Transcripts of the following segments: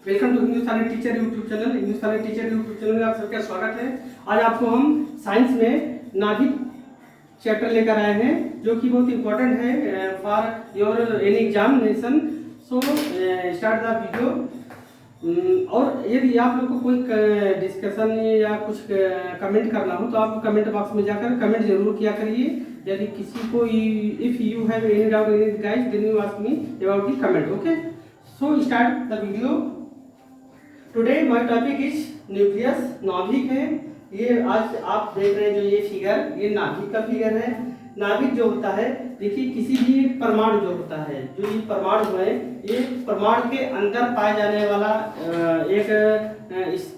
Welcome to Hindustani teacher YouTube channel. Hindustani teacher YouTube channel में आप सबका स्वागत है। आज आपको हम साइंस में नाभिक चैप्टर लेकर आए हैं, जो कि बहुत इंपॉर्टेंट है for your any examination. So start the video. और यदि आप लोग को कोई डिस्कशन या कुछ कमेंट करना हो तो आप कमेंट बॉक्स में जाकर कमेंट जरूर किया करिए। यदि किसी को if you have any doubt any guys then you ask me about the comment. Okay, so start the video. Today my topic is nucleus. नाभिक है ये। आज आप देख रहे हैं जो ये फिगर, ये नाभिक का फिगर है। नाभिक जो होता है, देखिए किसी भी परमाणु जो होता है, जो ये परमाणु है, ये परमाणु के अंदर पाए जाने वाला एक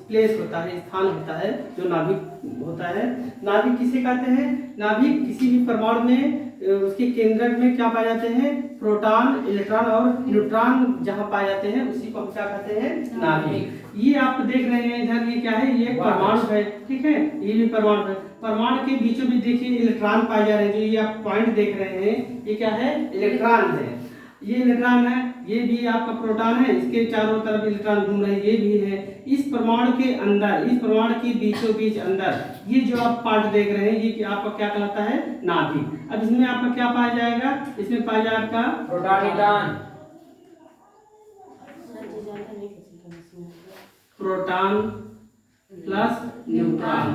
प्लेस होता है, स्थान होता है जो नाभिक होता है। नाभिक किसे कहते हैं? नाभिक किसी भी परमाणु में उसके केंद्रक में क्या पाए जाते हैं? प्रोटॉन, इलेक्ट्रॉन और न्यूट्रॉन जहां पाए जाते हैं उसी को हम क्या कहते हैं? नाभिक। ये आप देख रहे हैं इधर, ये क्या है? ये परमाणु है, ठीक है, ये भी परमाणु है। परमाणु के बीचों बीच देखिए इलेक्ट्रॉन पाए जा रहे हैं। जो ये आप पॉइंट देख रहे हैं, ये क्या है? इलेक्ट्रॉन है। ये इलेक्ट्रॉन है, ये भी आपका प्रोटॉन है, इसके चारों तरफ इलेक्ट्रॉन घूम रहे हैं, ये भी है। इस परमाणु के अंदर, इस परमाणु के बीचों बीच अंदर ये जो आप पार्ट देख रहे हैं, ये आपका क्या कहलाता है? नाभिक। अब इसमें आपका क्या पाया जाएगा? इसमें पाया जाएगा आपका proton plus neutron.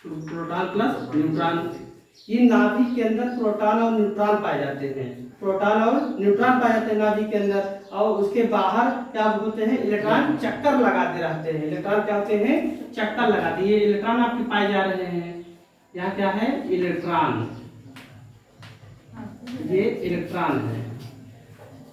Proton plus neutron. ये नाभिक के अंदर प्रोटॉन और न्यूट्रॉन पाए जाते हैं। प्रोटॉन और न्यूट्रॉन पाए जाते हैं नाभिक के अंदर, और उसके बाहर क्या होते हैं? इलेक्ट्रॉन चक्कर लगाते रहते हैं। इलेक्ट्रॉन क्या होते हैं? चक्कर लगाते हैं। ये इलेक्ट्रॉन आपके पाए जा रहे हैं। यहाँ क्या है? इलेक्ट्रॉन। ये इलेक्ट्रॉन है।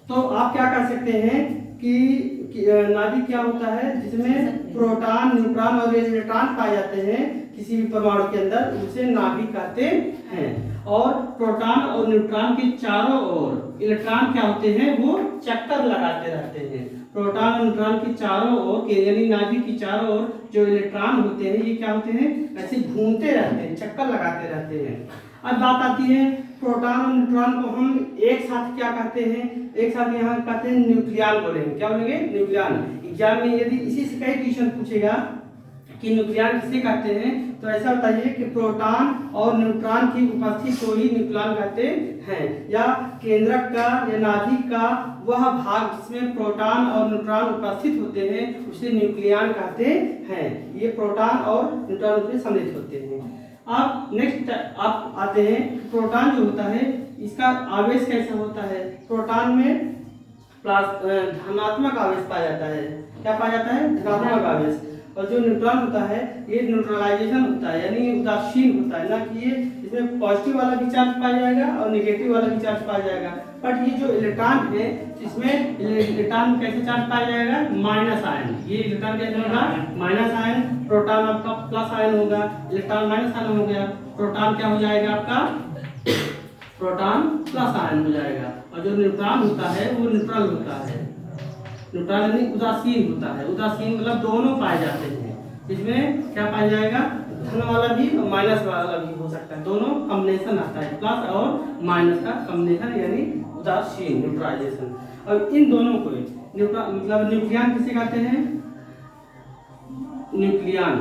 तो आप क्या कर सकते हैं कि नाभिक क्या होता है? जिसमें प्रोटॉन, न्यूट्रॉन और इलेक्ट्रॉन पाए जाते हैं किसी भी परमाणु के अंदर, उसे नाभिक कहते हैं। और प्रोटॉन और न्यूट्रॉन के चारों ओर इलेक्ट्रॉन क्या होते हैं? वो चक्कर लगाते रहते हैं। प्रोटॉन और न्यूट्रॉन के चारों ओर, यानी नाभिक की चारों ओर जो इलेक्ट्रॉन होते हैं, ये क्या होते हैं? ऐसे घूमते रहते हैं, चक्कर लगाते रहते हैं। अब बात आती है प्रोटॉन और न्यूट्रॉन को हम एक साथ क्या कहते हैं? एक साथ यहाँ कहते हैं न्यूक्लियन बोलेंगे। क्या बोलेंगे? न्यूक्लियन। एग्जाम में यदि इसी से कई क्वेश्चन पूछेगा कि न्यूक्लियन किसे कहते हैं, तो ऐसा बताइए कि प्रोटॉन और न्यूट्रॉन की उपस्थिति को ही न्यूक्लियन कहते हैं, या केंद्रक का या नाभिक का वह भाग जिसमें प्रोटॉन और न्यूट्रॉन उपस्थित होते हैं उसे न्यूक्लियन कहते हैं। ये प्रोटॉन और न्यूट्रॉन उसमें सम्मिलित होते हैं। अब नेक्स्ट आप आते हैं, प्रोटॉन जो होता है इसका आवेश कैसा होता है? प्रोटॉन में धनात्मक आवेश पाया जाता है। क्या पाया जाता है? धनात्मक आवेश। और जो न्यूट्रॉन होता है ये न्यूट्रलाइजेशन होता है, यानी उदासीन होता है ना, कि ये इसमें पॉजिटिव वाला भी चार्ज पाया जाएगा और नेगेटिव वाला भी चार्ज पाया जाएगा। बट ये जो इलेक्ट्रॉन है, इसमें इलेक्ट्रॉन कैसे चार्ज पाया जाएगा? Minus ion. ये इलेक्ट्रॉन कैसे होगा? Minus ion. प्रोटॉन आपका प्लस आयन होगा, इलेक्ट्रॉन माइनस आयन हो गया। प्रोटॉन क्या हो जाएगा आपका? प्रोटॉन प्लस आयन हो जाएगा। और जो न्यूट्रॉन होता है वो न्यूट्रल होता है। न्यूट्रल यानी उदासीन होता है। उदासीन मतलब दोनों पाए जाते हैं। इसमें क्या पाया जाएगा? धन वाला भी और माइनस वाला भी हो सकता है। दोनों कॉम्बिनेशन आता है, प्लस और माइनस का कॉम्बिनेशन, यानी उदासीन, न्यूट्रलाइजेशन। और इन दोनों को मतलब न्यूक्लियन किसे कहते हैं? न्यूक्लियन।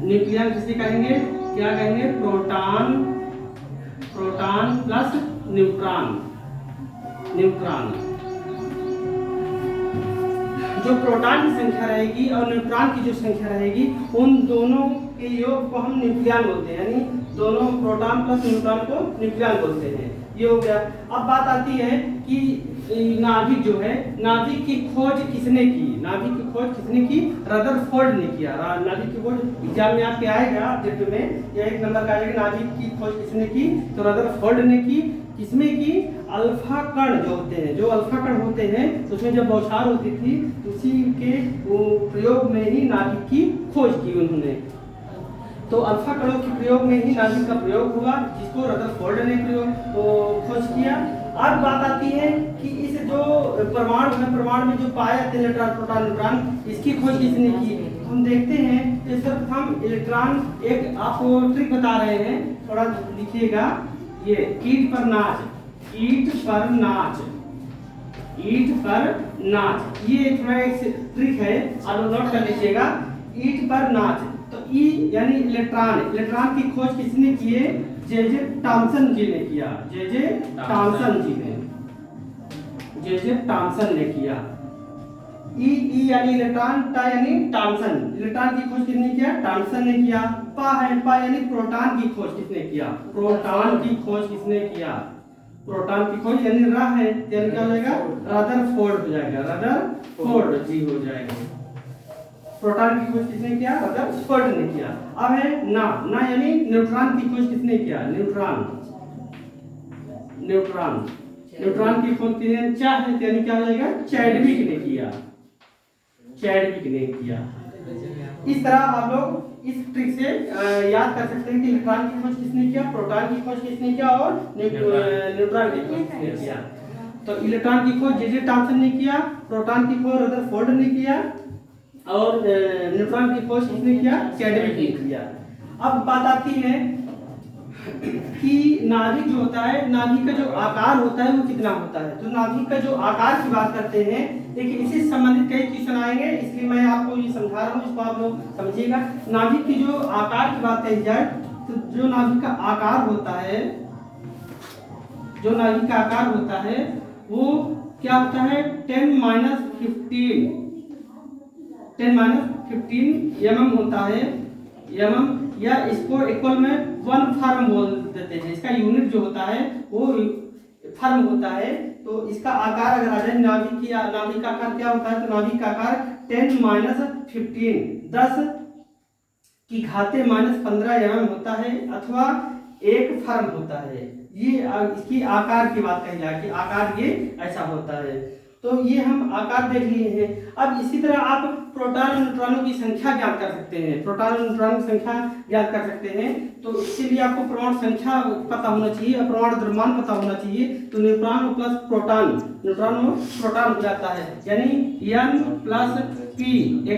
न्यूक्लियन किसे कहेंगे? क्या कहेंगे? Proton, proton plus neutron. Neutron. जो प्रोटॉन की संख्या रहेगी और न्यूट्रॉन की जो संख्या रहेगी, उन दोनों के योग को हम न्यूक्लियन बोलते हैं, यानी दोनों प्रोटॉन प्लस न्यूट्रॉन को न्यूक्लियन बोलते हैं। ये हो गया। अब बात आती है कि नाभिक जो है, नाभिक की खोज किसने की? नाभिक की खोज किसने की? रदरफोर्ड ने किया। नाभिक की खोज एग्जाम में आपके आएगा ऑब्जेक्टिव में, या एक नंबर का आएगा नाभिक की खोज किसने की? तो रदरफोर्ड ने की। किसमें की? अल्फा कण जो होते हैं, जो अल्फा कण होते हैं, तो उसमें जब बौछार होती थी उसी के प्रयोग में ही नाभिक की खोज की उन्होंने। तो अल्फा कणों के प्रयोग में ही नाभिक का प्रयोग हुआ, जिसको रदरफोर्ड ने खोज किया। अब बात आती है कि इस जो परमाणु है, परमाणु में जो पाए जाते हैं इलेक्ट्रॉन, प्रोटॉन, न्यूट्रॉन, इसकी खोज किसने की? हम देखते हैं कि सर्वप्रथम इलेक्ट्रॉन, एक आपको ट्रिक बता रहे हैं, थोड़ा लिखिएगा। ये ईंट पर नाच, ईंट पर नाच। ईंट पर नाच। ये थोड़ा एक ट्रिक है, आप लोग नोट कर लीजिएगा। ईंट पर नाच, तो ई यानी इलेक्ट्रॉन। इलेक्ट्रॉन की खोज किसने की है? जे टॉमसन जी ने किया। जे टॉमसन जी ने, जे टॉमसन ने किया। ई यानी इलेक्ट्रॉन, टा यानी टॉमसन। इलेक्ट्रॉन की खोज किसने किया? टॉमसन ने किया। पा है, पा यानी प्रोटॉन की खोज किसने किया? प्रोटॉन की खोज किसने किया? प्रोटॉन की खोज यानी रा है, यानी क्या हो जाएगा? रदरफोर्ड हो जाएगा। रदरफोर्ड जी हो जाएगा। प्रोटॉन की खोज किसने किया? रदरफोर्ड ने किया। अब है ना, ना यानी न्यूट्रॉन की खोज किसने किया? न्यूट्रॉन। न्यूट्रॉन, न्यूट्रॉन की खोज किसने? चाह है, यानी क्या हो जाएगा? चैडविक ने किया। चैडविक ने किया। इस तरह आप लोग इस ट्रिक से याद कर सकते हैं कि इलेक्ट्रॉन की खोज किसने किया, प्रोटॉन की खोज किसने किया और न्यूट्रॉन की खोज किसने किया। तो इलेक्ट्रॉन की खोज जे टॉमसन ने किया, प्रोटॉन की खोज रदरफोर्ड ने किया और न्यूट्रॉन की खोज किसने किया? चैडविक ने किया। अब बात आती है कि नाभिक जो होता है, नाभिक का जो आकार होता है वो कितना होता है। तो नाभिक का जो आकार की बात करते हैं, देखिए इससे संबंधित कई क्वेश्चन आएंगे, इसलिए मैं आपको ये समझा रहा हूँ, इसको आप लोग समझिएगा। नाभिक की जो आकार की बात कही जाए, तो जो नाभिक का आकार होता है, जो नाभिक का आकार होता है वो क्या होता है? 10-15 mm होता है। mm या इसको इक्वल में 1 फर्म बोल देते हैं। इसका यूनिट जो होता है वो फर्म होता है। तो इसका आकार अगर आ जाए, नाभिक का आकार क्या होता है? तो नाभिक का आकार 10-15 10 की घाते -15 mm होता है अथवा 1 फर्म होता है। ये इसकी आकार की बात कही जाए कि आकार ये ऐसा होता है। तो ये हम आकार देख लिए हैं। अब इसी तरह आप प्रोटॉन और न्यूट्रॉनों की संख्या ज्ञात कर सकते हैं। प्रोटॉन और न्यूट्रॉन की संख्या ज्ञात कर सकते हैं। तो इसके लिए आपको परमाणु संख्या पता होना चाहिए और परमाणु द्रव्यमान पता होना चाहिए। तो न्यूट्रॉन प्लस प्रोटॉन, न्यूट्रॉन और प्रोटॉन हो जाता है, यानी N + P =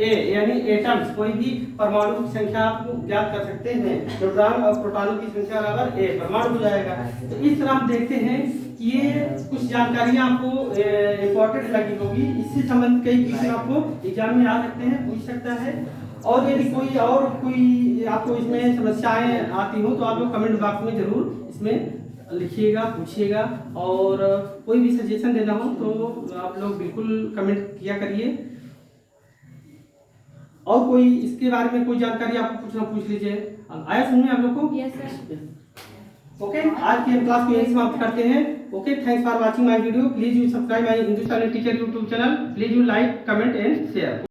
A, यानी एटम्स। कोई भी परमाणु की संख्या आप ज्ञात कर सकते हैं। न्यूट्रॉन और प्रोटॉन की संख्या बराबर A, परमाणु हो जाएगा। तो इस तरह हम देखते हैं कि ये कुछ जानकारियां आपको इम्पोर्टेंट लगी होगी। इससे संबंधित कई क्वेश्चन आपको एग्जाम में आ सकते हैं, पूछ सकता है। और यदि कोई आपको इसमें समस्याएं आती हो तो आप लोग कमेंट बॉक्स में जरूर इसमें लिखिएगा, पूछिएगा। और कोई भी सजेशन देना हो तो आप लोग बिल्कुल कमेंट किया करिए। और कोई इसके बारे में कोई जानकारी आपको पूछना, पूछ लीजिए। आया समझ में आप लोग को? Yes sir. ओके, आज की क्लास को यही समाप्त करते हैं। Okay, thanks for watching my video. Please you subscribe my Hindustani teacher YouTube channel. Please you like, comment and share.